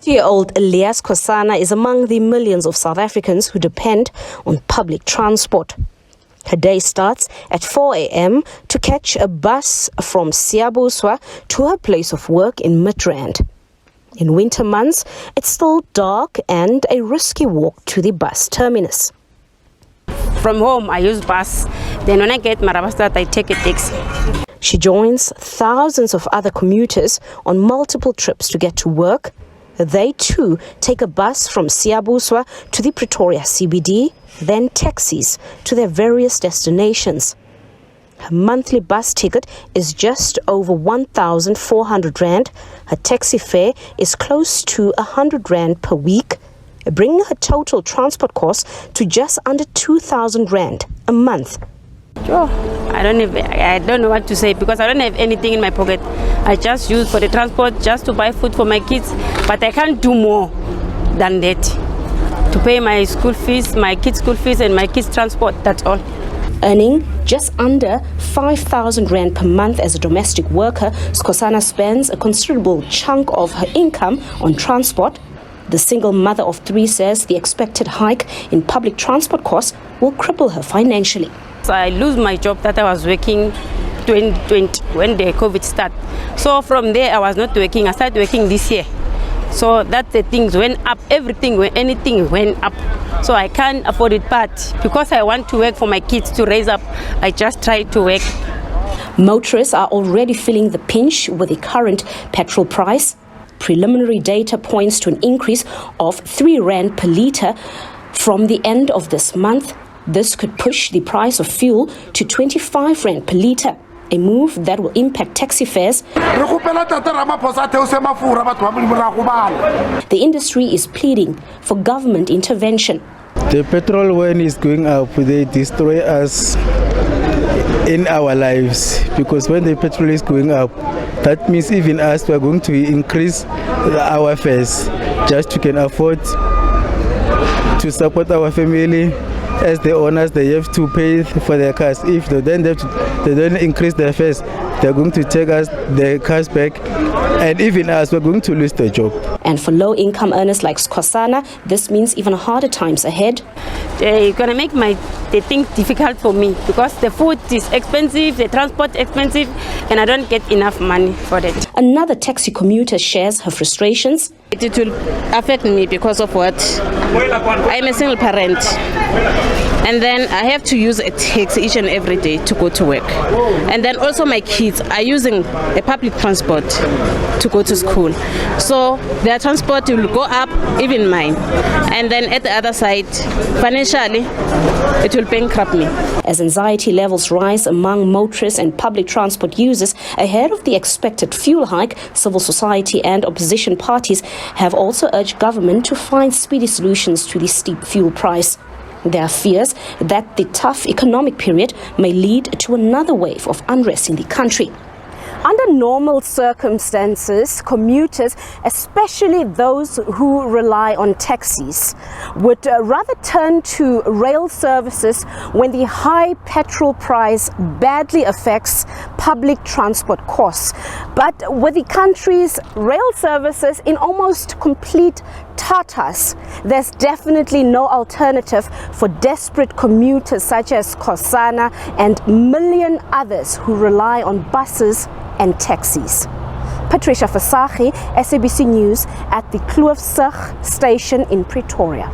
50-year-old Elias Khosana is among the millions of South Africans who depend on public transport. Her day starts at 4 a.m. to catch a bus from Siabuswa to her place of work in Midrand. In winter months, it's still dark and a risky walk to the bus terminus. From home, I use bus. Then when I get Marabastad, I take a taxi. She joins thousands of other commuters on multiple trips to get to work. They too take a bus from Siabuswa to the Pretoria CBD, then taxis to their various destinations. Her monthly bus ticket is just over 1,400 rand. Her taxi fare is close to 100 rand per week, bringing her total transport costs to just under 2,000 rand a month. Sure. I don't know what to say because I don't have anything in my pocket. I just use for the transport just to buy food for my kids, but I can't do more than that. To pay my school fees, my kids' school fees and my kids' transport, that's all. Earning just under 5,000 rand per month as a domestic worker, Khosana spends a considerable chunk of her income on transport. The single mother of three says the expected hike in public transport costs will cripple her financially. So I lose my job that I was working 2020 when the COVID started. So from there I was not working. I started working this year. So that the things went up, anything went up. So I can't afford it, but because I want to work for my kids to raise up, I just try to work. Motorists are already feeling the pinch with the current petrol price. Preliminary data points to an increase of 3 rand per litre from the end of this month. This could push the price of fuel to 25 rand per litre, a move that will impact taxi fares. The industry is pleading for government intervention. The petrol, when it's going up, they destroy us in our lives, because when the petrol is going up, that means even us, we are going to increase our fares just to can afford to support our family. As the owners, they have to pay for their cars. If they don't increase their fares, they're going to take us their cars back, and even us, we're going to lose the job. And for low-income earners like Khosana, this means even harder times ahead. They're gonna make the things difficult for me because the food is expensive, the transport expensive, and I don't get enough money for that. Another taxi commuter shares her frustrations. It will affect me because of what? I'm a single parent. And then I have to use a taxi each and every day to go to work. And then also my kids are using a public transport to go to school. So their transport will go up, even mine. And then at the other side, financially, it will bankrupt me. As anxiety levels rise among motorists and public transport users ahead of the expected fuel hike, civil society and opposition parties have also urged government to find speedy solutions to the steep fuel price. There are fears that the tough economic period may lead to another wave of unrest in the country. Under normal circumstances, commuters, especially those who rely on taxis, would rather turn to rail services when the high petrol price badly affects public transport costs. But with the country's rail services in almost complete tatters, there's definitely no alternative for desperate commuters such as Khosana and million others who rely on buses and taxis. Patricia, Visagie, SABC News at the Kloofsig station in Pretoria.